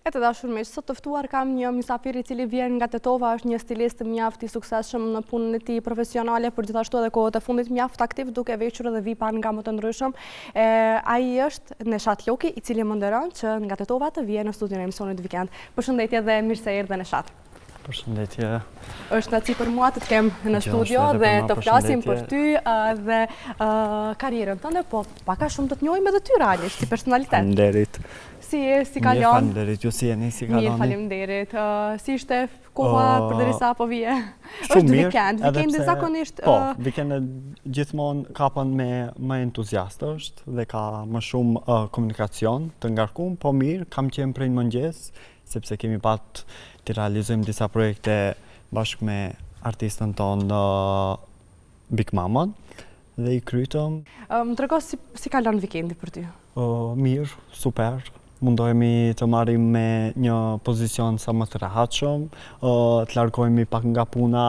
E të dashur miq, sot të ftuar kam një mysafir I cili vjen nga Tetova, është një stilist mjaft I suksesshëm në punën e tij profesionale, por gjithashtu edhe kohët e fundit mjaft aktiv duke veçur edhe vipa nga më të ndryshëm. Ai është Neshat Loki, I cili më nderon që nga Tetova të vijë në studion e emisionit Vikend. Përshëndetje dhe mirë se erdhe Neshat. Përshëndetje. Është naci për mua të të kem në studio dhe të flasim për ty dhe karrierën tënde, po pak a shumë të njohim edhe ty realisht si personalitet. Faleminderit. Si kalon? Mirë, faleminderit. Ju si jeni, si kaloni? Mirë, faleminderit. Si ishte koha përderisa po vije? Shumë mirë. Vikend. Vikendi zakonisht... Po, vikendet gjithmonë kapën me më entuziast është dhe ka më shumë komunikacion të ngarkuar, po mirë, kam qenë prej mëngjes, sepse kemi pat të realizojmë disa projekte bashkë me artistën tonë Big Mamën dhe I krytëm. Më trego si kalon vikendi për ty? Mirë, super. Mundohemi të marrim me një pozicion sa më të rehatshëm, të largohemi pak nga puna,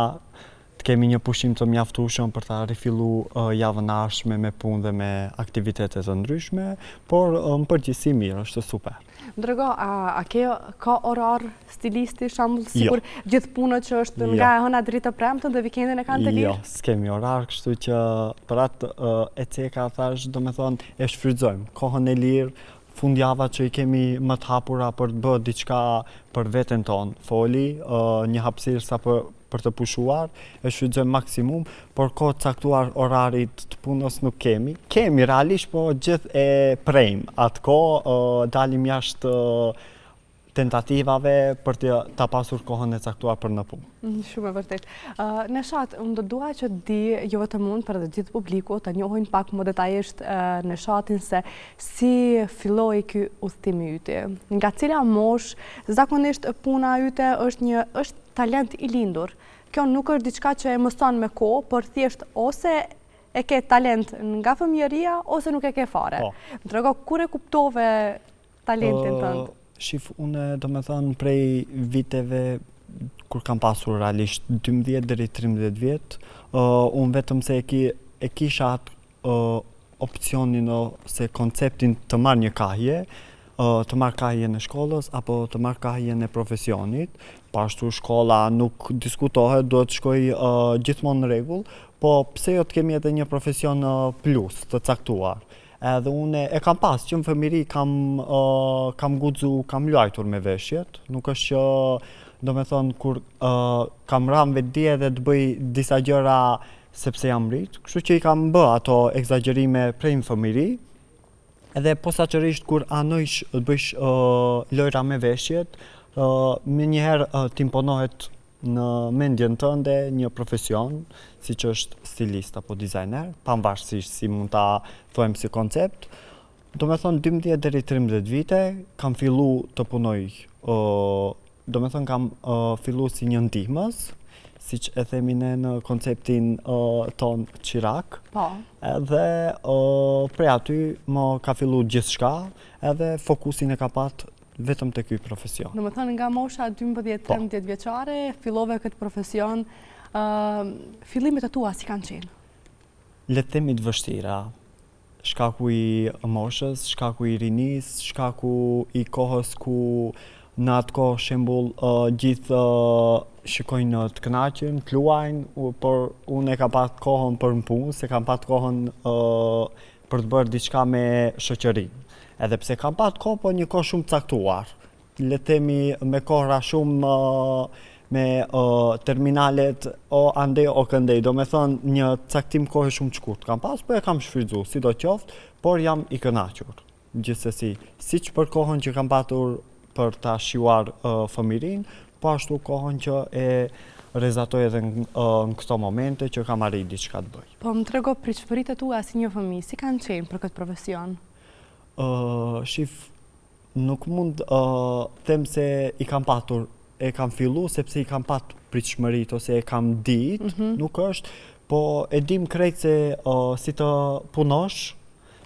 të kemi një pushim të mjaftueshëm për ta rifilluar javën e ardhshme me punë dhe me aktivitete të ndryshme, por në përgjithësi mirë, është super. Më trego, a ka orar stilisti, shembull, sikur gjithë punët që është nga e hëna deri të premten dhe vikendin e kanë të lirë? Jo, s'kemi orar, kështu që për atë e ceka thash, domethënë e shfrytëzojmë kohën e lirë, fundjava që I kemi më të hapura për të bërë diçka për veten tonë, foli, një hapësirë sa për të pushuar, e shfrytëzojmë maksimum, por kohë të caktuar orarit të punës nuk kemi. Kemi realisht, po gjithë e prejmë. Atë kohë dalim jashtë tentativave për ta pasur kohën e caktuar për në punë. Shumë e vërtet. Neshat, unë do dua që di jo vetëm unë, për edhe gjithë publiku të njohin pak më detajisht Neshatin se si filloi ky udhëtim I yti. Nga cila moshë, zakonisht puna yte është talent I lindur. Kjo nuk është diçka që e mëson me kohë, por thjesht ose e ke talent nga fëmijëria ose nuk e ke fare. Më trego, kur e kuptove talentin tënd? Shif, unë domethënë prej viteve kur kam pasur realisht 12 deri 13 vjet, unë vetëm se e kisha atë opcionin ose konceptin të marr një kahje, të marr kahjen e shkollës apo të marr kahjen e profesionit. Pashtu shkolla nuk diskutohet, duhet të shkoj gjithmonë në rregull, po pse jo të kemi edhe një profesion plus të caktuar. Edhe unë e kam pas që në fëmiri kam guxu, kam luajtur me veshjet, nuk është që do me thonë kur kam ram vetdije dhe të bëj disa gjëra sepse jam rrit, kështu që I kam bë ato egzagjerime prej në fëmiri, edhe posaçërisht kur anojsh të bësh lojra me veshjet, me njëherë t'imponohet në mendjen tënde një profesion, si që është stilist apo dizajner, pavarësisht si mund ta thojmë si koncept. Do me thonë 12 deri 13 vite, kam fillu të punoj, do me thonë kam fillu si një ndihmës, si që e themi ne në konceptin ton Qirak, edhe prej aty më ka fillu gjithçka, edhe fokusin e ka pat vetëm të ky profesion. Do me thënë nga mosha 12-13 vjeçare, fillove këtë profesion, fillimet e tua si kanë qenë? Le të themi të vështira, shkaku I moshës, shkaku I rinis, shkaku I kohës ku në atë kohë shembull gjithë shikojnë të kënaqen, të luajnë, por unë e kam pat kohën për në punë, se kam pat kohën për të bërë diçka me shoqërinë. Edhe pse kam pat kohë, po një kohë shumë caktuar. Le të themi me kohra shumë me terminalet o andej o këndej. Do me thonë një caktim kohë shumë të shkurt kam pas, po e kam shfrytzuar, sidoqoftë, por jam I kënaqur. Gjithsesi, siç për kohën që kam patur për ta shijuar fëmirin, po ashtu kohën që e rezatoj edhe në këto momente që kam arrit diçka të bëj. Po më trego pritshmëritë tua si një fëmijë, si kanë qenë për këtë profesion? Shif, nuk mund them se I kam patur, e kam fillu sepse I kam pat pritshmëritë ose e kam ditë, nuk është, po e dim krejt se si të punosh,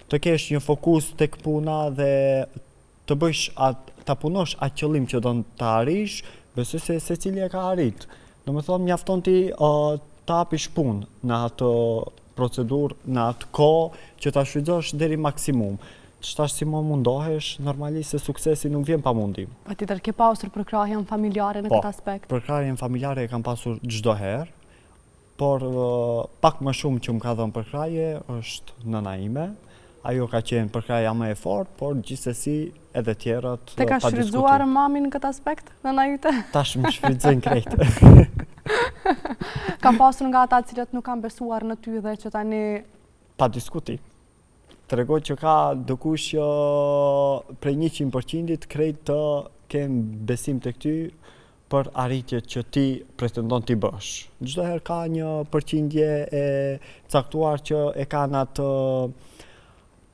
të kesh një fokus tek puna dhe të bësh ta punosh atë qëllim që do të arrish, besoj se secili e ka arrit. Do me thonë mjafton ti ta hapish punë në atë procedurë, në atë kohë që ta shfrytëzosh deri maksimum. çtash si më mundohesh, normalisht se suksesi nuk vjen pa mundim. Patjetër, ke pasur përkrahjen familjare në këtë aspekt? Përkrahjen familjare e kam pasur çdo herë, por pak më shumë që më ka dhënë përkrahje është nëna ime. Ajo ka qenë përkrahja më e fortë, por gjithsesi edhe tjerët Te ka shfrytzuar mamin në këtë aspekt, nëna yte? Tash më shfrytëzojnë krejt. Ka pasur nga ata cilët nuk kanë besuar në ty dhe që tani... Pa diskutim. Tregoj që ka dikush prej 100% krejt të kem besim të ty për arritjet që ti pretendon t'i bësh. Çdo herë ka një përqindje e caktuar që e kanë atë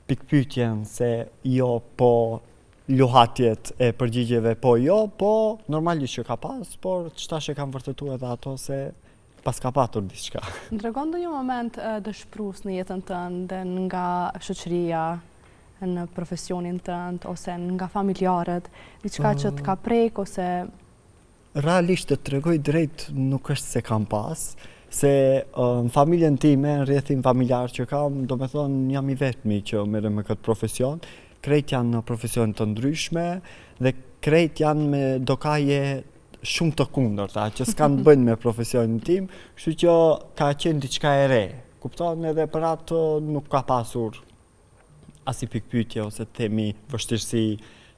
pikpyetjen se jo po luhatjet e përgjigjeve po jo, po normalisht që ka pas, por çtash e kanë vërtetuar edhe ato se pas ka patur diçka. Më tregon ndonjë moment dëshpërues në jetën tënde nga shoqëria, në profesionin tënd ose nga familjarët, diçka që të ka prek ose... Realisht të tregoj drejt nuk është se kam pas, se në familjen time, në rrethin familjar që kam, do me thonë jam i vetmi që merrem me këtë profesion, krejt janë në profesion të ndryshme dhe krejt janë me dokaje shumë të kundërta, që s'kan bëjnë me profesionin tim, kështu që ka qenë diçka e re. Kupton, edhe për atë nuk ka pasur as i pikpyetje ose të themi vështirësi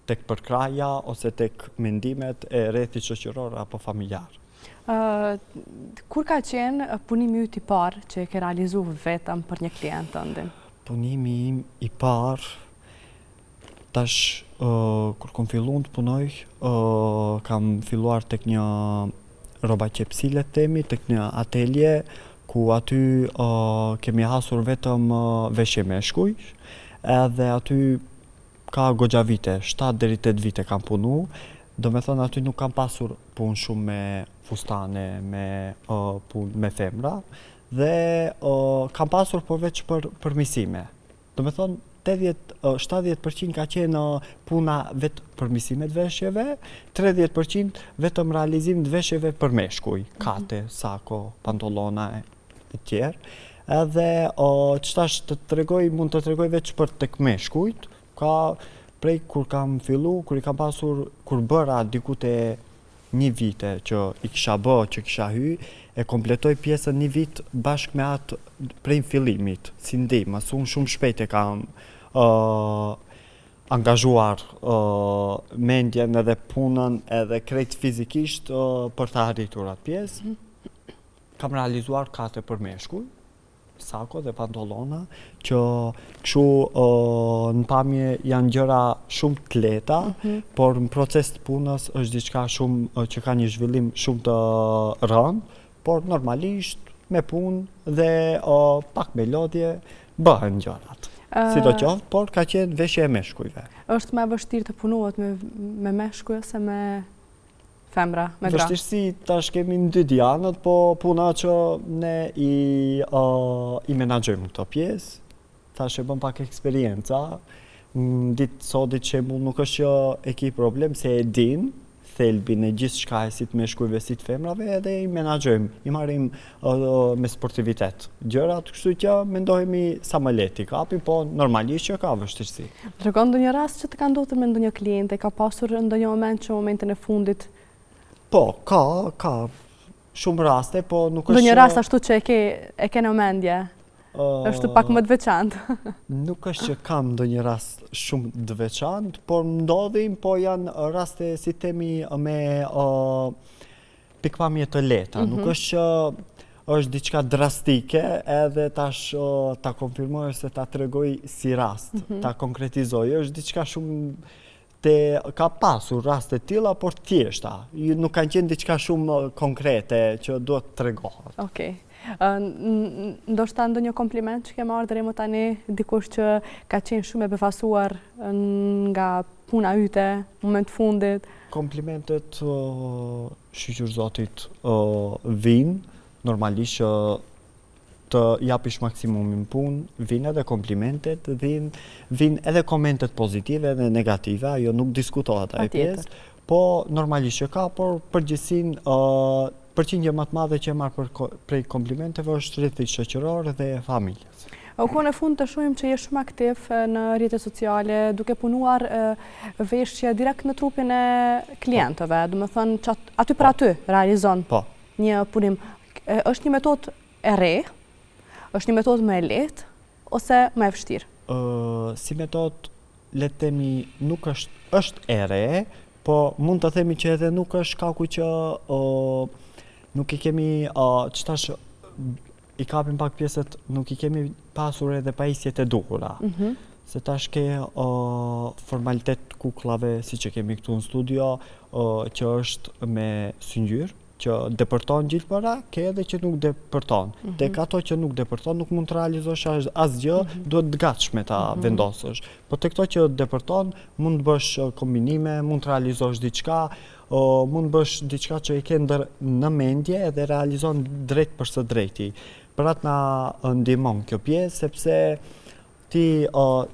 tek përkrahja ose tek mendimet e rrethit shoqëror apo familjar. Kur ka qenë punimi yt i parë që e ke realizuar vetëm për një klient tëndin? Punimi im i parë, tash kur kom filluar të punoj, kam filluar tek një rroba qepsile themi, tek një atelje ku aty kemi hasur vetëm veshje meshkuj, edhe aty ka goxha vite, 7 deri 8 vite kam punu, do me thonë aty nuk kam pasur punë shumë me fustane, me femra, dhe kam pasur veç për përmisime. Do me thonë 70% ka qenë puna vetë përmisimet veshjeve, 30% vetëm realizim të veshjeve për meshkuj, kate, sako, pantolona e tjerë. Edhe qëtash mund të tregoj veç për tek meshkujt, ka prej kur kam fillu, kur i kam pasur, kur bëra dikut e 1 vite që i kisha bë, që kisha hy, e kompletoj pjesën 1 vit bashkë me atë prej fillimit, si ndihmë, unë shumë shpejt e kam angazhuar mendjen edhe punën edhe krejt fizikisht për të arritur atë pjesë. Kam realizuar kate për meshkuj, sako dhe pantolona, që kështu në pamje janë gjëra shumë të lehta, por në proces të punës është diçka shumë që ka një zhvillim shumë të rëndë, por normalisht me punë dhe pak me lodhje bëhen gjërat. Si do qoftë, por ka qenë veshje e meshkujve. Është më vështirë të punohet me meshkuj ose me femra, me gra? Vështirësi tash kemi në 2 dianët, po puna që ne i menaxhojmë këtë pjesë, tash e bëm pak eksperjenca. Në ditë sotit që nuk është që e ki problem se e din thelbin e gjithë shka e si të meshkujve si të femrave edhe i menaxhojmë, i marrim me sportivitet. Gjërat, kështu që mendohemi sa më lehti kapi, po normalisht që ka vështirësi. Tregon ndonjë rast që të ka ndodhur me ndonjë kliente, ka pasur ndonjë moment që momentin e fundit? Po, ka shumë raste, po nuk është... Ndonjë rast ashtu që e ke në mendje? Është pak më të veçantë. Nuk është që kam ndonjë rast shumë të veçantë, por ndodhin, po janë raste si themi me pikpamje të lehta. Nuk është që është diçka drastike, edhe tash ta konfirmoj se ta tregoj si rast, ta konkretizoj. Është diçka shumë ka pasur raste tilla, por thjeshta. Nuk kanë qenë diçka shumë konkrete që duhet të tregohet. Okej. Ndoshta ndonjë kompliment që ke marrë deri më tani, dikush që ka qenë shumë e befasuar nga puna yte, moment fundit? Komplimentet shqyqyr zotit vinë, normalisht që të japish maksimumin punë, vinë edhe komplimentet, vinë edhe komentet pozitive dhe negative, ajo nuk diskutohet ai pjesë, po normalisht që ka, por përgjithsin përqindje më të madhe që e marrë prej komplimenteve është rrethi shoqëror dhe familjes. Kohën e fund të shohim që je shumë aktiv në rrjetet sociale, duke punuar veshje direkt në trupin e klientëve, do të thënë që aty për aty realizon një punim. Është një metodë e re, është një metodë më e lehtë ose më e vështirë? Si metodë, le të themi, nuk është e re, po mund të themi që edhe nuk është kaku që nuk i kemi qëtash i kapim pak pjesët, nuk i kemi pasur edhe pajisjet e dukura. Se tash ke formalitet kuklave si që kemi këtu në studio, që është me syngjyrë, që depërton gjithë para, ke edhe që nuk depërton. Tek ato që nuk depërton, nuk mund të realizosh asgjë, duhet të gatshme ta vendosësh. Po tek ato që depërton, mund të bësh kombinime, mund të realizosh diçka, mund të bësh diçka që i ke në mendje edhe realizon drejt për së drejti. Për atë na ndihmon kjo pjesë, sepse ti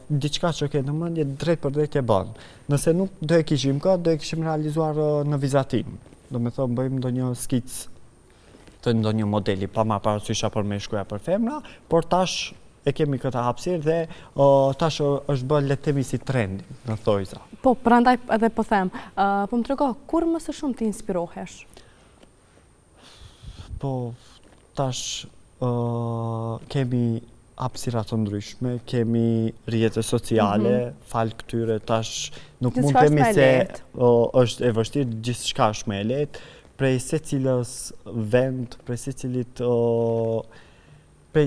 diçka që ke në mendje drejt për drejt e bën. Nëse nuk do e kishim këtë, do e kishim realizuar në vizatim. Do me thonë bëjmë ndonjë skic të ndonjë modeli, pa ma parasysha për meshkuja për femra, por tash e kemi këtë hapësirë dhe tash është bërë le të themi si trendi në thojza. Po, prandaj edhe po them, po më trego, kur më së shumë ti inspirohesh? Po, tash kemi hapësira të ndryshme, kemi rrjete sociale, falë këtyre tash nuk mund të themi se është e vështirë, gjithçka është më e lehtë, prej secilës vend, prej secilit prej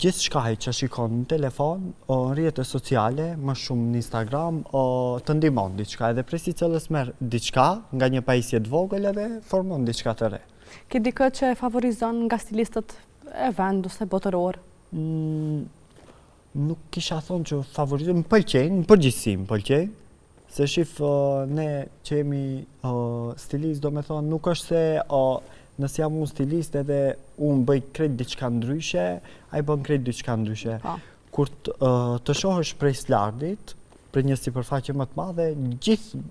gjithçka që shikon në telefon, rrjete sociale, më shumë në Instagram, të ndihmon diçka, edhe prej sicilës merr diçka nga një pajisje të vogël edhe formon diçka të re. Ke dikë që e favorizon nga stilistët e vend ose botëror? Nuk kisha thonë që favorizojnë, më pëlqejnë, në përgjithësi më pëlqejnë, se shif ne që jemi stilist, do me thonë, nuk është se nëse jam unë stilist edhe unë bëj krejt diçka ndryshe, a i bën krejt diçka ndryshe. Kur të shohësh prej slardit, për një sipërfaqe më të madhe, gjithë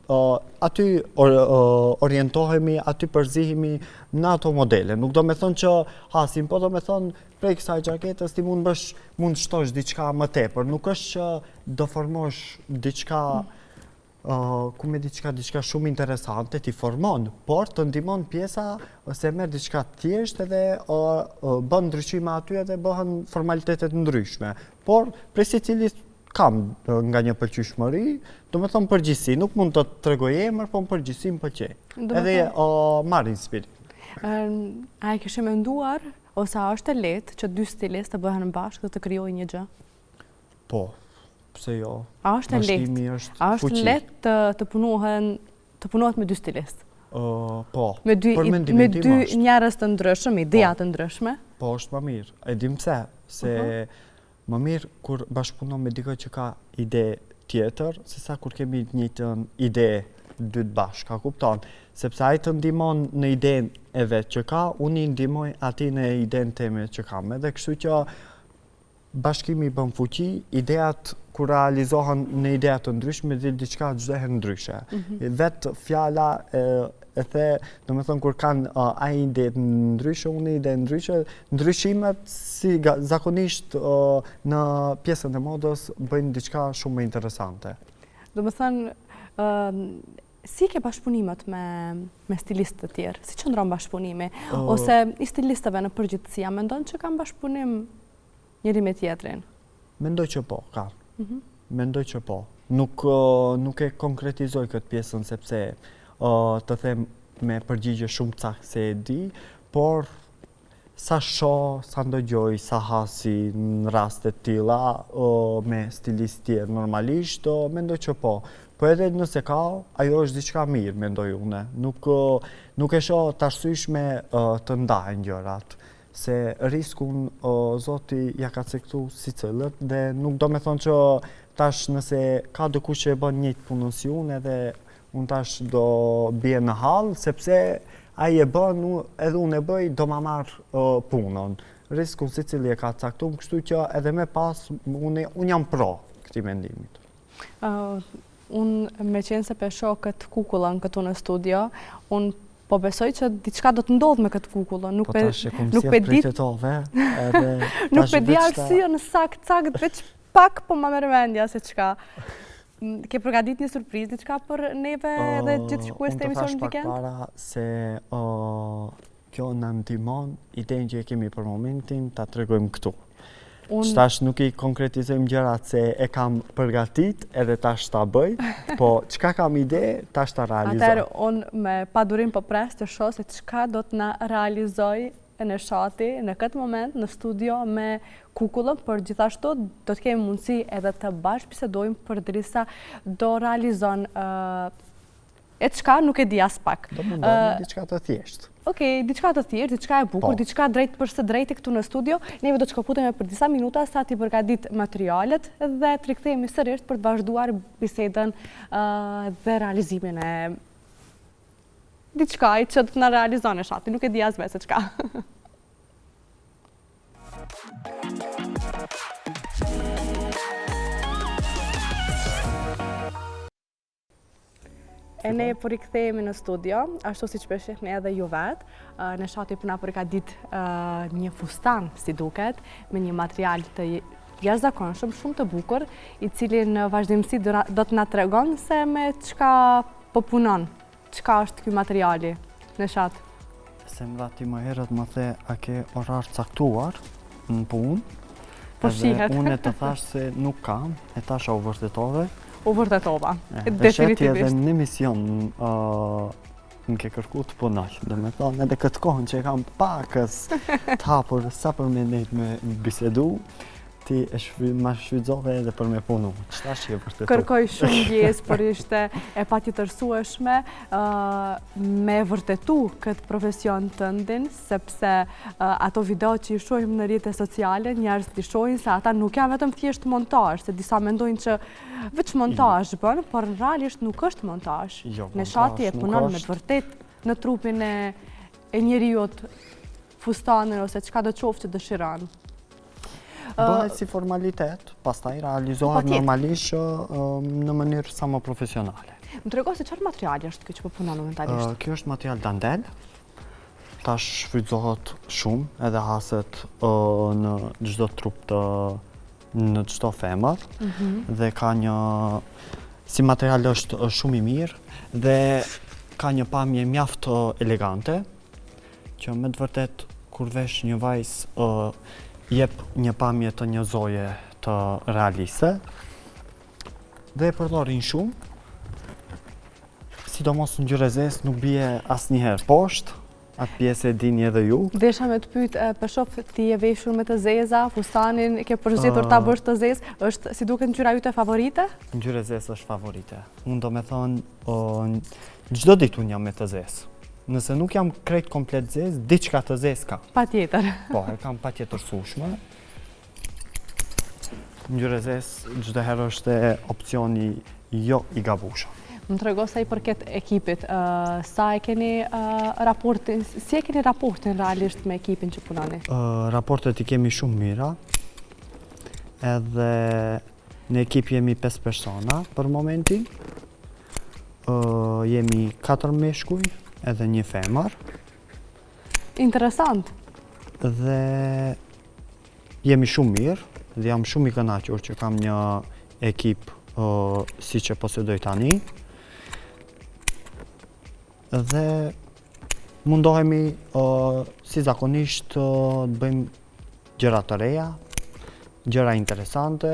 aty orientohemi, aty përzihemi në ato modele. Nuk do me thonë që hasim, po do me thonë prej kësaj gjaketës ti mund shtosh diçka më tepër. Nuk është që do formosh diçka ku me diçka shumë interesante, ti formon, por të ndihmon pjesa ose merr diçka të thjeshtë edhe bën ndryshime aty edhe bëhen formalitetet ndryshme. Por prej secilit kam nga një pëlqyeshmëri, do me thonë përgjithësi, nuk mund të tregoj emër, po në përgjithësi më pëlqej. Edhe marr inspirim. A e kishe menduar ose a është e lehtë që dy stilistë të bëhen bashkë dhe të krijojnë një gjë? Po, pse jo? A është e lehtë? A është lehtë të punohet me dy stilistë? Po, me dy njerëz të ndryshëm, ideja të ndryshme? Po, është më mirë. E dim pse, se më mirë kur bashkëpunon me dikë që ka ide tjetër, se sa kur kemi të njëjtën ide dy të bashkë, ka kupton? Sepse ai të ndihmon në idenë e vet që ka, unë i ndihmoj atij në idenë time që kam. Edhe kështu që bashkimi bën fuqi, ideat kur realizohen në ide të ndryshme, dhe diçka çdo herë ndryshe. Vet fjala e the, do me thonë, kur kanë ai ide ndryshe, unë ide ndryshe, ndryshimet si zakonisht në pjesën e modës bëjnë diçka shumë më interesante. Do me thonë, si ke bashkëpunimet me stilistë të tjerë? Si qëndron bashkëpunimi? Ose i stilistëve në përgjithësi, a mendon që kanë bashkëpunim njëri me tjetrin? Mendoj që po, kanë. Mendoj që po. Nuk e konkretizoj këtë pjesën sepse të them me përgjigje shumë caktë se e di, por sa shoh, sa ndëgjoj, sa hasi në raste të tilla me stilistë tjerë normalisht, mendoj që po. Po edhe nëse ka, ajo është diçka mirë, mendoj unë. Nuk e shoh të arsyeshme të ndahen gjërat, se riskun Zoti ja ka cektuar sicilët dhe nuk do me thonë që tash nëse ka dikush që e bën njëjtë punën si unë edhe unë tash do bie në hall, sepse ai e bën, edhe unë e bëj, do ma marr punën. Riskun secili e ka caktuar, kështu që edhe me pas unë jam pro këtij mendimit. Unë me qenë se pe shoh këtë kukullën këtu në studio, unë Po besoj që diçka do të ndodhë me këtë kukullën. Po tash e kumë si e pritjetove, edhe... Nuk pe di arsyen sakt, veç pak po ma merr mendja se çka. Ke përgatit një surprizë diçka për neve dhe gjithë shikues të emisionit Weekend? Unë të thash pak para se kjo në ndihmon idenë që e kemi për momentin ta tregojmë këtu. Tash nuk i konkretizojmë gjërat se e kam përgatit edhe tash ta bëj, po çka kam ide, tash ta realizoj. Atëherë unë me padurim po pres të shoh se çka do të na realizoj Neshati në këtë moment në studio me kukullën, por gjithashtu do të kemi mundësi edhe të bashkëbisedojmë përderisa do realizon e çka nuk e di as pak. Do mundojmë diçka të thjeshtë. Okej, diçka të thjeshtë, diçka e bukur, diçka drejt për së drejti këtu në studio. Neve do të shkëputemi për disa minuta sa t'i përgatit materialet dhe të rikthehemi sërish për të vazhduar bisedën dhe realizimin e diçka që të na realizon Neshati, nuk e di as vetë se çka. E ne po rikthehemi në studio, ashtu siç po shihni edhe ju vetë. Neshati po na përgatit një fustan, si duket, me një material të jashtëzakonshëm, shumë të bukur, i cili në vazhdimsi do të na tregon se me çka po punon. Çka është ky materiali, Neshat? Se më dha ti më herët më the a ke orar caktuar në punë. Po shihet. Unë të thash se nuk kam, e tasha u vërtetove. U vërtetova, definitivisht. Edhe në emision më ke kërku të punoj. Dhe me thonë edhe këtë kohën që e kam pakës të hapur sa për me nejt me bisedu, ti ma shfrytëzove edhe për me punu. Qëta që e vërtetu? Kërkoj shumë ndjes, por ishte e patjetërsueshme me vërtetu këtë profesion tëndin, sepse ato video që i shohim në rrjetet sociale, njerëz të shohin se ata nuk janë vetëm thjesht montazh, se disa mendojnë që veç montazh bën, por realisht nuk është montazh. Neshati e punon me të vërtet në trupin e njeriut, fustanin ose çka do qoftë që dëshiron. Bëhet si formalitet, pastaj realizohet normalisht në mënyrë sa më profesionale. Më trego se çfarë materiali është kjo që po punon momentalisht? Kjo është material dandel. Tash shfrytëzohet shumë edhe haset në çdo trup në çdo femër dhe ka një si material është shumë i mirë dhe ka një pamje mjaft elegante që me të vërtet kur vesh një vajzë jep një pamje të një zoje të realiste dhe e përdorin shumë, sidomos në ngjyrë zezë nuk bie asnjëherë poshtë, atë pjesë e dini edhe ju. Desha me të pyet, për shoh ti e veshur me të zeza, fustanin ke përzgjedhur ta bësh të zezë, është si duket ngjyra jote favorite? Ngjyra zezë është favorite. Unë do me thonë çdo ditë unë jam me të zezë. Nëse nuk jam krejt komplet zezë, diçka të zezë ka. Patjetër. Po, e kam patjetërsueshme. Ngjyra zezë çdo herë është opcioni jo i gabueshëm. Më trego sa i përket ekipit, sa e keni raportin, si e keni raportin realisht me ekipin që punoni? Raportet i kemi shumë mira, edhe në ekip jemi 5 persona për momentin, jemi 4 meshkuj, edhe një femër. Interesant. Dhe jemi shumë mirë dhe jam shumë i kënaqur që kam një ekip si që posedoj tani. Dhe mundohemi si zakonisht të bëjmë gjëra të reja, gjëra interesante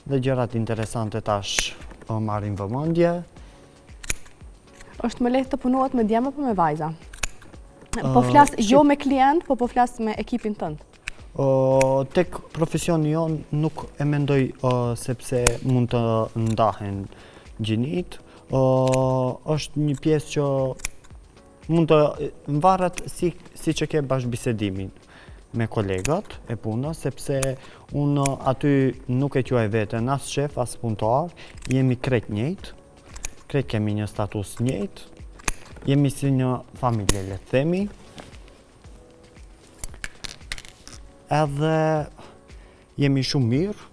dhe gjërat interesante tash marrin vëmendje. Është më lehtë të punohet me djemë apo me vajza? Po flas jo me klient, po flas me ekipin tënd. Tek profesioni jon nuk e mendoj sepse mund të ndahen gjinit. Është një pjesë që mund të varet si që ke bashkëbisedimin me kolegët e punës, sepse unë aty nuk e quaj veten as shef, as punëtar, jemi krejt njëjtë. Krejt kemi një status njëjtë, jemi si një familje, le të themi. Edhe jemi shumë mirë,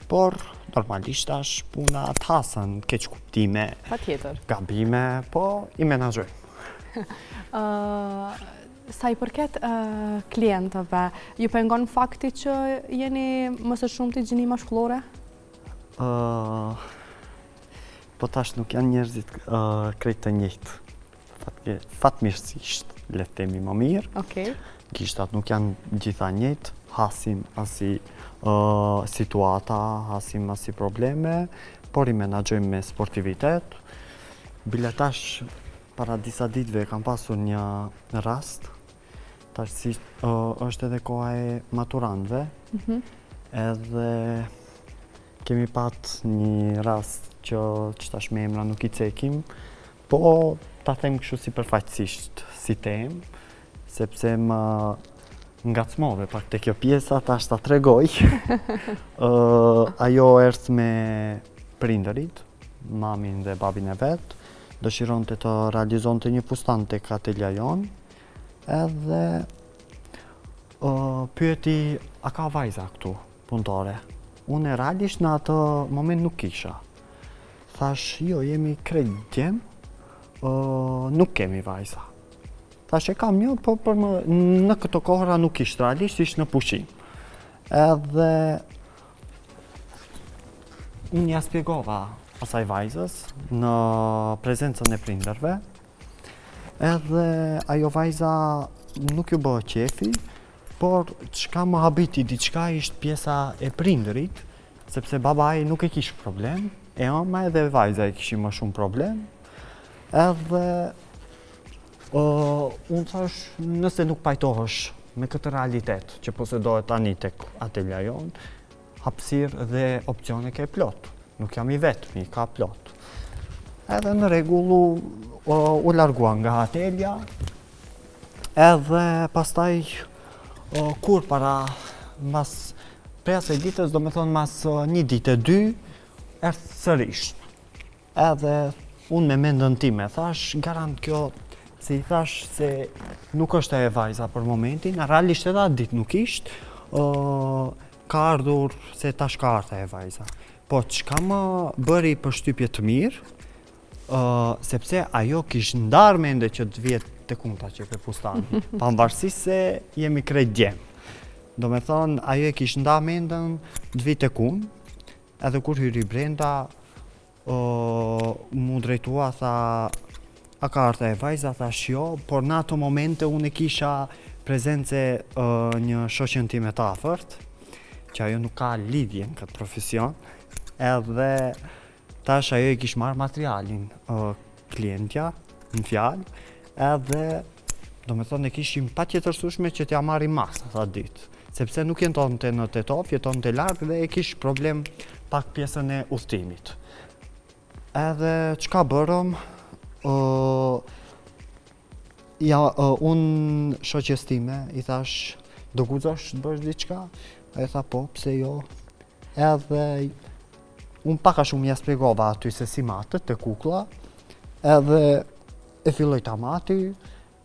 por normalisht tash puna të hasën, keq kuptime, Patjetër. Gabime, po i menaxhojmë. Sa i përket klientëve, ju pengon fakti që jeni më së shumti gjini mashkullore? Po tash nuk janë njerëzit krejt të njëjtë. Fatmirësisht, le të themi më mirë. Okej. Gishtat nuk janë gjitha njëjtë, hasim asi situata, hasim asi probleme, por i menaxhojmë me sportivitet. Bile tash, para disa ditëve kam pasur një rast, tash si është edhe koha e maturantëve, edhe kemi pat një rast që tash me emra nuk I cekim, po ta them kështu si përfaqësisht si temë, sepse më ngacmove pak te kjo pjesa, tash ta tregoj. Ajo erdh me prindërit, mamin dhe babin e vet, dëshironte të realizonte një fustan tek atelja jon, edhe pyeti a ka vajza këtu punëtore. Unë realisht në atë moment nuk kisha. Thash jo, jemi krejt djem, nuk kemi vajza. Thash e kam një, po për më në këto kohëra nuk ishtë realisht, ishtë në pushim. Edhe unë ja spjegova asaj vajzës në prezencën e prindërve, edhe ajo vajza nuk ju bë qefi, por çka më habiti diçka ishte pjesa e prindërit, sepse babai nuk e kish problem, e ama edhe vajza e kishin më shumë problem, edhe unë thash, nëse nuk pajtohesh me këtë realitet që posedohet tani tek atelja jon, hapësirë dhe opcione ke plot. Nuk jam I vetmi, ka plot. Edhe në rregullu u largua nga atelja, edhe pastaj kur para mas prej asaj ditës, do me thonë mas një dite, dy, erdh sërish. Edhe unë me mendën time thash, garant kjo, si I thash se nuk është e vajza për momentin, realisht edhe atë ditë nuk ishtë, ka ardhur se tash ka ardhur e vajza. Po çka më bëri përshtypje të mirë, sepse ajo kish ndarë mende që të vjet tek unë ta qepe fustani, pavarësisht se jemi krejt djem. Do me thonë, ajo e kish ndarë mendën të vjet tek unë, edhe kur hyri brenda, mu drejtua, tha, a ka ardhur e vajza, thash jo, por në ato momente unë e kisha prezence një shoqen time të afërt, që ajo nuk ka lidhje në këtë profesion, edhe tash ajo e kish marrë materialin klientja, në fjalë, edhe do me thonë e kishim patjetërsueshme që t'ja marrim masa atë ditë, sepse nuk jetonte në Tetov, jetonte larg dhe e kish problem pak pjesën e udhëtimit. Edhe çka bërëm, unë shoqes time I thash, do guxosh të bësh diçka? Ai tha po, pse jo? Edhe unë pak a shumë ja spjegova aty se si matët te kuklla, edhe e filloj ta mati,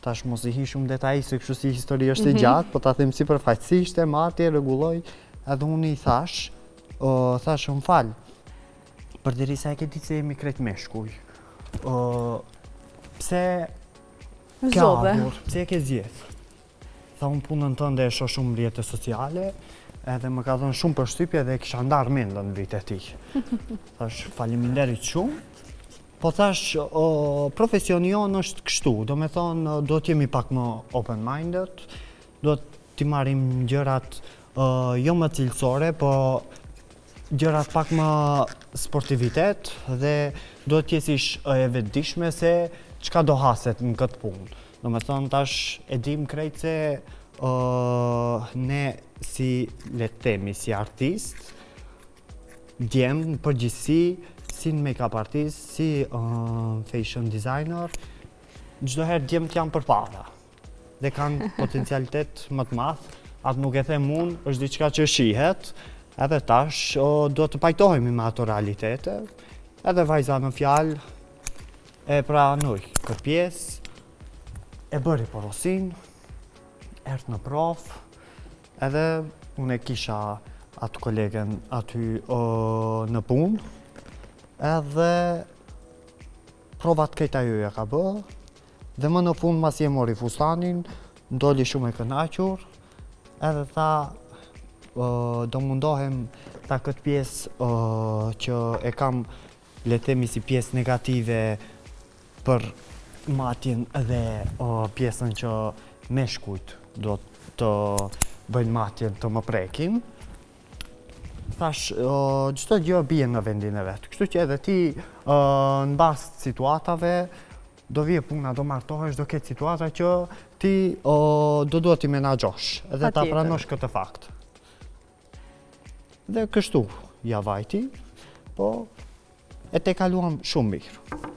tash mos I hi shumë detaj se kështu si histori është e gjatë, po ta them si përfaqësisht e mati, e rregulloj, edhe unë I thash, më fal, përderisa e ke ditë se jemi krejt meshkuj. Pse ke ardhur, pse e ke zgjedh? Tha unë punën tënde e shoh shumë rrjete sociale, edhe më ka dhënë shumë përshtypje dhe e kisha ndarë mendën në vitet e tij. Thash faleminderit shumë, po thash profesioni jonë është kështu, do me thonë do t'jemi pak më open-minded, do t'i marrim gjërat jo më cilësore, po gjërat pak më sportivitet dhe do t'jesish e vetëdijshme se çka do haset në këtë punë. Do me thonë tash e dim krejt se ne si le të themi si artist, djem në përgjithësi, si në make-up artist, si fashion designer, çdo herë djemt janë përpara dhe kanë potencialitet më të madh, atë nuk e them unë, është diçka që shihet. Edhe tash do të pajtohemi me ato realitete, edhe vajza në fjalë e pranoi këtë pjesë, e bëri porosin, erdhë në prof, edhe unë e kisha atë kolegen aty në punë, edhe provat këta ajo ja ka bë, Dhe më në fund mas je mori fustanin, ndoli shumë e kënaqur, edhe tha do mundohem ta këtë pjesë që e kam le të themi si pjesë negative për matjen dhe pjesën që meshkujt do të bëjnë matjen të më prekin. Thash, çdo gjë bie në vendin e vet. Kështu që edhe ti në bazë të situatave do vije puna, do martohesh, do ketë situata që ti do duhet t'i menaxhosh edhe ta pranosh këtë fakt. Dhe kështu ja vajti, po e te kaluam shumë mirë.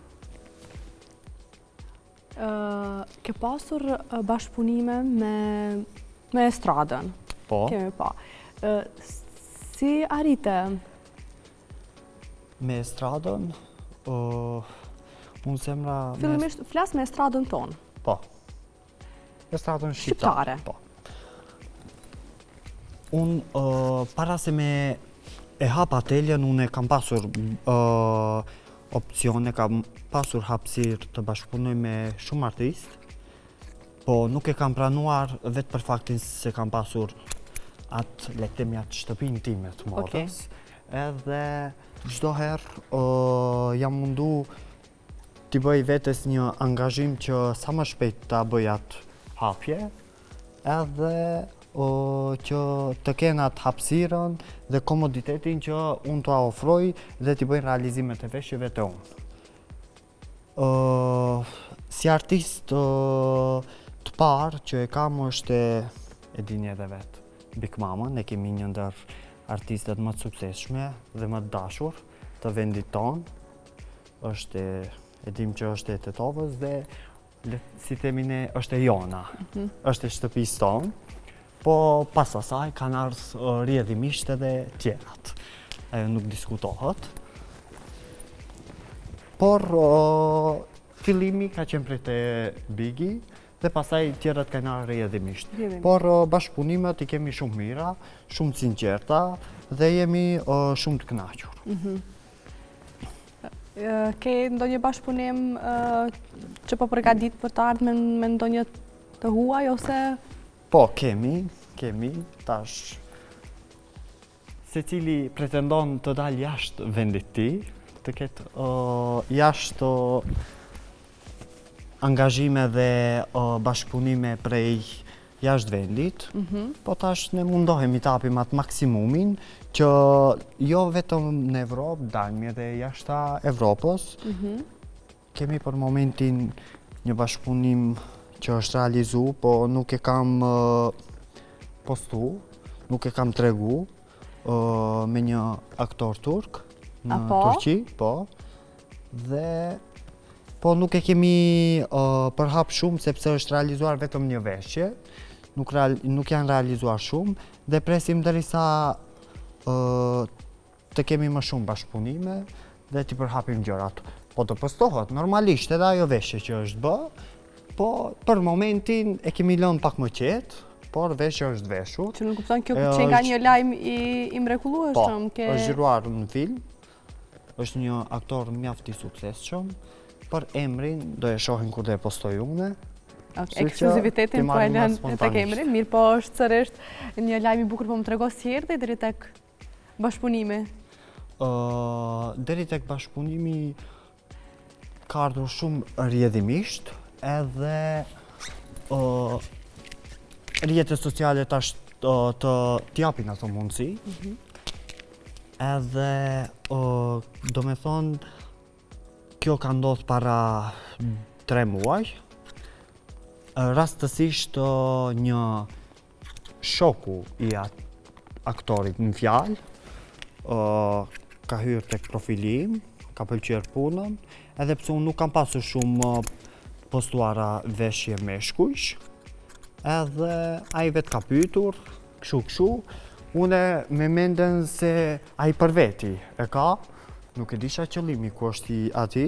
Ke pasur bashkëpunime me estradën? Po. Kemi pa. Si arrite? Me estradën, unë zemra... Fillimisht flas me estradën tonë. Po. Estradën shqiptare. Po. Unë, para se me e hap ateljen, unë e kam pasur opcione, kam pasur hapësirë të bashkëpunoj me shumë artistë, po nuk e kam pranuar vetë për faktin se kam pasur atë, le të themi, atë shtëpinë time të modës. Edhe çdo herë jam mundu t'i bëj vetes një angazhim që sa më shpejt ta bëj atë hapje, edhe që të kenë atë hapësirën dhe komoditetin që unë t'ua ofroj dhe t'i bëj realizimet e veshjeve të unë. Si artist të parë që e kam është e dini edhe vetë, Big Mama, ne kemi një ndër artistet më të suksesshme dhe më të dashur të vendit tonë. E dim që është e Tetovës dhe si themi ne është e jona, është e shtëpisë tonë, po pas asaj kanë ardhur rrjedhimisht edhe tjerat. Ajo nuk diskutohet. Por fillimi ka qenë prej te Bigi dhe pastaj tjerat kanë ardhur rrjedhimisht. Por bashkëpunimet i kemi shumë mira, shumë të sinqerta dhe jemi shumë të kënaqur. Ke ndonjë bashkëpunim që po përgatit për të ardhmen me ndonjë të huaj ose? Po, kemi, tash secili pretendon të dalë jashtë vendit ti, të ketë jashtë angazhime dhe bashkëpunime prej jashtë vendit, po tash ne mundohemi të hapim atë maksimumin që jo vetëm në Evropë, daljmë edhe jashta Evropës. Kemi për momentin një bashkëpunim që është realizu, po nuk e kam postu, nuk e kam tregu me një aktor turk në Turqi, po. Dhe po nuk e kemi përhap shumë sepse është realizuar vetëm një veshje, nuk janë realizuar shumë dhe presim derisa të kemi më shumë bashkëpunime dhe t'i përhapim gjërat. Po të postohet normalisht edhe ajo veshje që është bë, po për momentin e kemi lënë pak më qetë, por veshja është veshur. Që nuk kupton kjo që nga një lajm i mrekullueshëm? Po, është zhvilluar në film, është një aktor mjaft i suksesshëm, për emrin do e shohin kur do e postoj unë. Ekskluzivitetin po e lënë tek emri, mirë po është sërish një lajm i bukur, po më trego si erdhi deri tek bashkëpunimi? Deri tek bashkëpunimi ka ardhur shumë rrjedhimisht, edhe rrjetet sociale tash të t'japin ato mundësi, edhe do me thonë kjo ka ndodhur para 3 muaj. Rastësisht një shoku i aktorit në fjalë ka hyrë tek profili im, ka pëlqyer punën, edhe pse unë nuk kam pasur shumë postuara veshje meshkujsh, edhe ai vetë ka pyetur, kështu, une me menden se ai për veti e ka, nuk e disha qëllimi ku është i ati,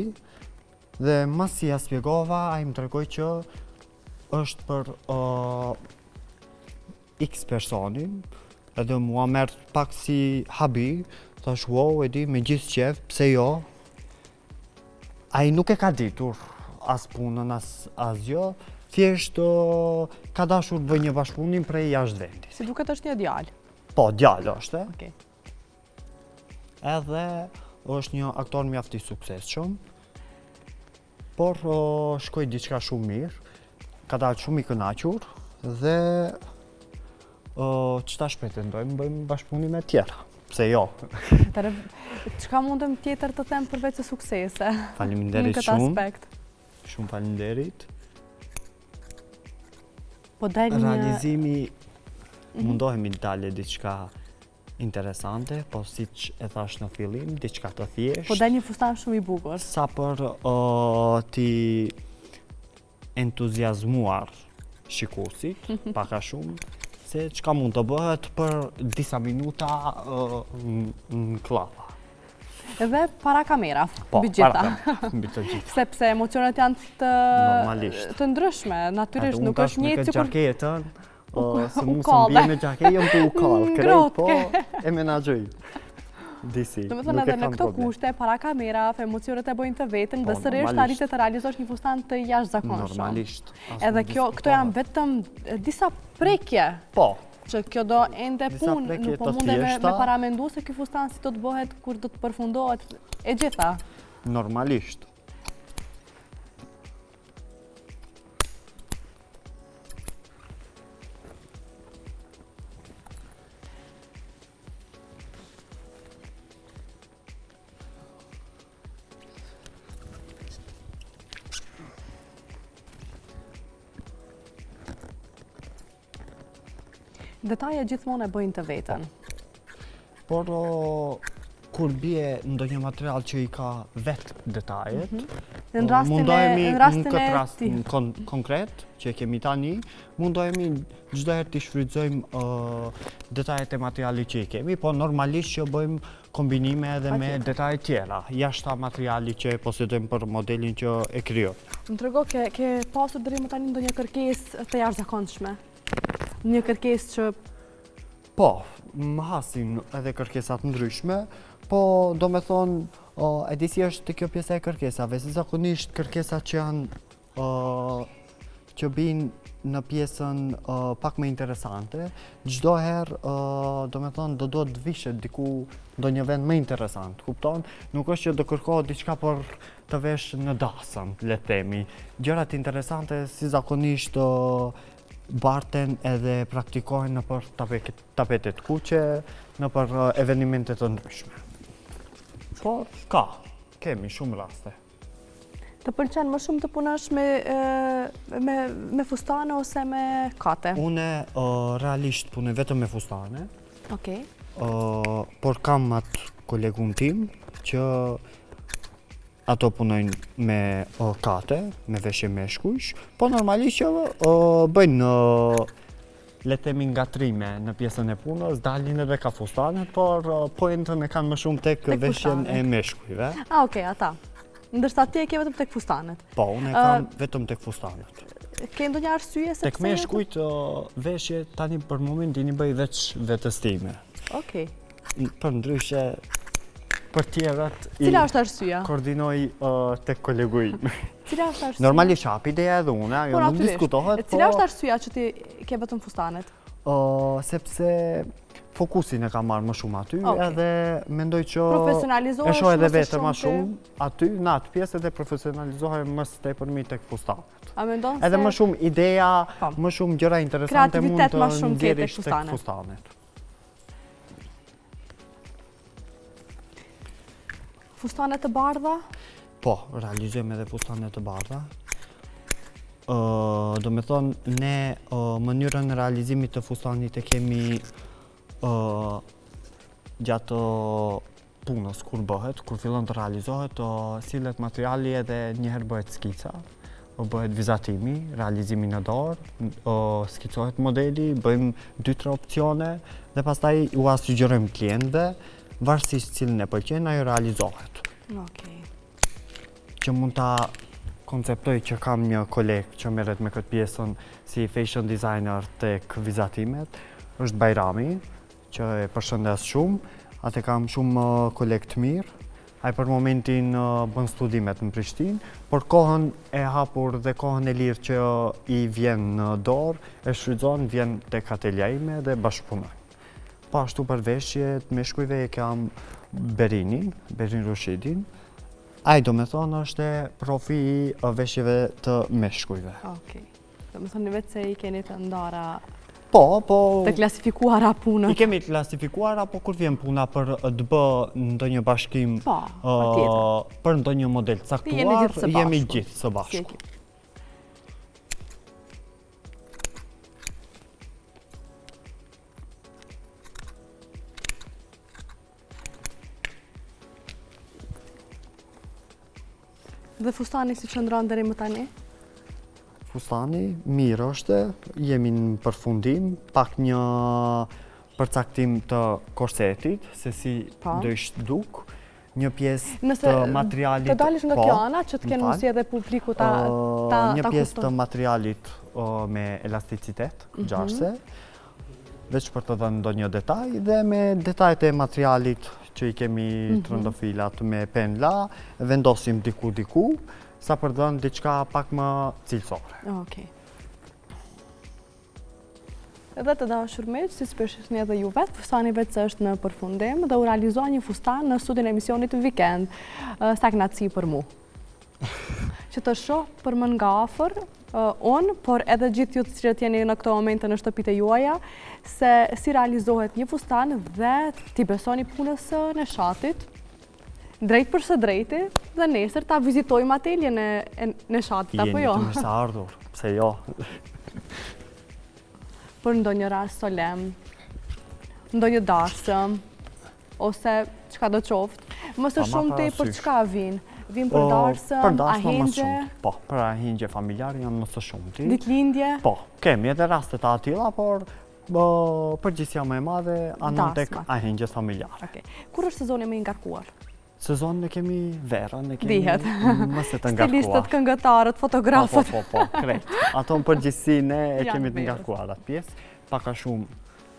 dhe mas si ja spjegova, ai më tregoi që është për X personin, edhe mua merr pak si habi, thash wow, e di me gjithë qef, pse jo? Ai nuk e ka ditur as punën, as gjë, thjesht ka dashur të bëj një bashkëpunim prej jashtë vendit. Si duket është një djalë. Po, djalë është. Okej. Edhe është një aktor mjaft i suksesshëm, por shkoi diçka shumë mirë, ka dalë shumë i kënaqur dhe ç'tash pretendojmë bëjmë bashkëpunime tjera. Pse jo? Çka mundem tjetër të them përveç se suksese? Faleminderit në këtë shumë. aspekt. Shumë faleminderit. Po del një Realizimi mundohemi të dalë diçka interesante, po siç e thash në fillim, diçka të thjeshtë. po del një fustan shumë i bukur. Sa për ti entuziazmuar shikuesit, pak a shumë, se çka mund të bëhet për disa minuta në klapa. Edhe para kamera, Po, mbi gjitha. mbi të gjitha. Sepse emocionet janë Normalisht. të ndryshme, natyrisht Unë nuk tash është me njëjtë këtë sikur gjaketën, se u mu së kallë. mbije me gjaketën të u kallë, krejt, po Ngrotke. e menaxhoj. Disi, Domethënë edhe në këto kushte, para kamerave, emocionet e bëjnë të vetën Po, dhe sërish normalisht. arritet të realizosh një fustan të jashtëzakonshëm. Normalisht. Edhe këto janë vetëm disa prekje Po, që kjo do ende Disa punë, prekje nuk po të munde me thjeshta. paramendu se ky fustan si do të bëhet kur do të përfundohet e gjitha. normalisht. Detajet gjithmonë e bëjnë të vetën. Por kur bie ndonjë material që i ka vetë detajet, Në rastin mundohemi e në rastin këtë e rast ti. konkret që e kemi tani, mundohemi çdo herë të shfrytëzojmë detajet e materialit që i kemi, po normalisht që bëjmë kombinime edhe me detaje tjera, jashta materialit që e posedojmë për modelin që e krijojmë. Më trego, ke pasur deri më tani ndonjë kërkesë të jashtëzakonshme? Një kërkesë që Po, më hasin edhe kërkesat ndryshme, po do me thonë, e di si është kjo pjesa e kërkesave, se zakonisht kërkesat që janë që binë në pjesën pak më interesante, çdo herë do me thonë do duhet të vishet diku ndonjë vend më interesant, kupton? Nuk është që do kërkohet diçka për të vesh në dasëm, le të themi. Gjërat interesante si zakonisht barten edhe praktikohen në për tapetet kuqe, në për evenimentet të ndryshme. Po, kemi shumë raste. të pëlqen më shumë të punosh me fustane ose me kate? Une realisht punoj vetëm me fustane, Okej. por kam atë kolegun tim që ato punojnë me kate, me veshje meshkujsh, po normalisht që bëjnë le të themi ngatrime në pjesën e punës, dalin edhe ka fustanet, por pointën e kanë më shumë tek veshjen e meshkujve. Okej, ata. Ndërsa ti e ke vetëm tek fustanet. Po, unë e kam vetëm tek fustanet. Ke ndonjë arsye sepse Tek meshkujt veshje tani për momentin i bëj veç vetës time. Okej. Për ndryshe, për tjerat Cila është arsyeja? koordinoj tek kolegu im. Cila është arsyeja? Normalisht hapi ideja edhe unë, ajo nuk natyrisht. diskutohet, Cila është po arsyeja që ti ke vetëm fustanet? sepse fokusin e kam marrë më shumë aty, Okej. edhe mendoj që Profesionalizohesh e shoh edhe më së vetëm më shumti? shumë aty, në atë pjesë edhe profesionalizohem më së tepërmi tek fustanet. A mendon Edhe se më shumë ideja, Po. më shumë gjëra interesante mund Kreativitet të më shumë ke tek ndjerish tek fustanet. fustanet. fustanet të bardha? Po, realizojmë edhe fustane të bardha. Do me thonë, ne mënyrën e realizimit të fustanit e kemi gjatë punës kur bëhet, kur fillon të realizohet, sillet materiali edhe njëherë bëhet skica, bëhet vizatimi, realizimi në dorë, skicohet modeli, bëjmë 2-3 opcione dhe pastaj u sugjerojmë klientëve, varësisht cilën e pëlqen, ajo realizohet. Okej. Që mund ta konceptoj që kam një koleg që merret me këtë pjesën si fashion designer tek vizatimet, është Bajrami, që e përshëndes shumë, atë kam shumë koleg të mirë, Ai për momentin bën studimet në Prishtinë, por kohën e hapur dhe kohën e lirë që i vjen në dorë, e shfrytëzon, vjen tek atelja ime dhe bashkëpunojnë. Po ashtu për veshjet meshkujve e kam Berin Rushidin. Ai do me thonë është profi i veshjeve të meshkujve. Okej. Do me thonë vetë se i keni të ndara Po. të klasifikuara punët. I kemi klasifikuara, po kur vjen puna për të bë ndonjë bashkim për ndonjë model caktuar, jemi gjithë së bashku. Dhe fustani si qëndron deri më tani? Fustani mirë është, jemi në përfundim, pak një përcaktim të korsetit, se si do ishte duk, një pjesë të materialit... Të dalish nga kjo ana, që të kenë mundësi edhe publiku ta kuston. Një pjesë të materialit me elasticitet, gjarse, veç për të dhënë ndonjë detaj, dhe me detajt e materialit që i kemi trëndofilat me penla, vendosim diku, sa për dhënë diçka pak më cilësore. Okej. Edhe të dashur miq, si shpeshni edhe ju vetë, fustani vetë është në përfundim dhe u realizua një fustan në studion e emisionit Weekend. Sa kënaqësi për mu. Që të shoh për më nga afër, unë, por edhe gjithë ju të cilët jeni në këto momente në shtëpitë juaja, se si realizohet një fustan dhe t'i besoni punës së Neshatit, drejt për së drejti, dhe nesër ta vizitojmë ateljen e Neshatit, apo jo? Jeni të mirë ardhur, pse jo? Për ndonjë rast solem, ndonjë darsëm, ose çka do qoftë. Më së shumti për çka vinë? Vinë për darsëm, ahingje? Po, për ahingje familjar janë më së shumti. Ditëlindje? Po, kemi edhe rastet të atilla, por përgjithësia më e madhe anon tek ahingjes familjare. Kur është sezoni më i ngarkuar? Sezon ne kemi verën, ne kemi mëse të ngarkuar. Stilistët, këngëtarët, fotografët. Po, krejt. Ato në përgjithësi ne e kemi të ngarkuar atë pjesë, paka shumë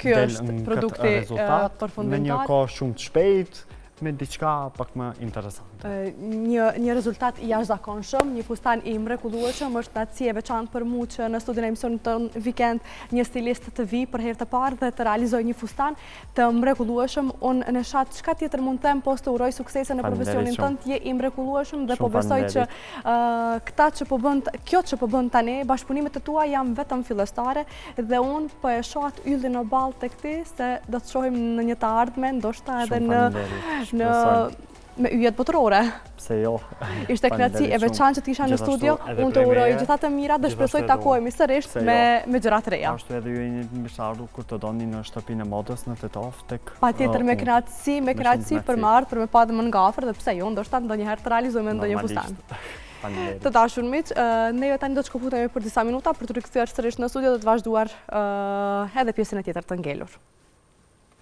del në këtë rezultat, me një kohë shumë të shpejt, me diçka pak më interesante. Një rezultat i jashtëzakonshëm, një fustan i mrekullueshëm, është natësi e veçantë për mua që në studion e emisionit tonë Weekend një stilist të vi për herë të parë dhe të realizoj një fustan të mrekullueshëm. Unë Neshat, çka tjetër mund të them post të uroj suksese në profesionin tënd, je i mrekullueshëm dhe po besoj që kjo që po bën tani, bashkëpunimet e tua janë vetëm fillestare dhe unë po e shoh atë yllin në ballë tek ti se do të shohim në një të ardhmen, ndoshta edhe me yjet botërore. Pse jo? Ishte kënaqësi e veçantë që të isha në studio. Unë të uroj gjitha të mira dhe shpresoj të takohemi sërish me gjëra të reja. Ashtu edhe ju jeni të mirëardhur kur të doni në shtëpinë e modës në Tetov tek. Patjetër me kënaqësi për më ardh, për me pa dhe më nga afër dhe pse jo, ndoshta ndonjëherë të realizojmë ndonjë fustan. Të dashur miq, ne tani do të shkëputemi për disa minuta për të rikthyer sërish në studio dhe të vazhduar edhe pjesën e tjetër të ngelur.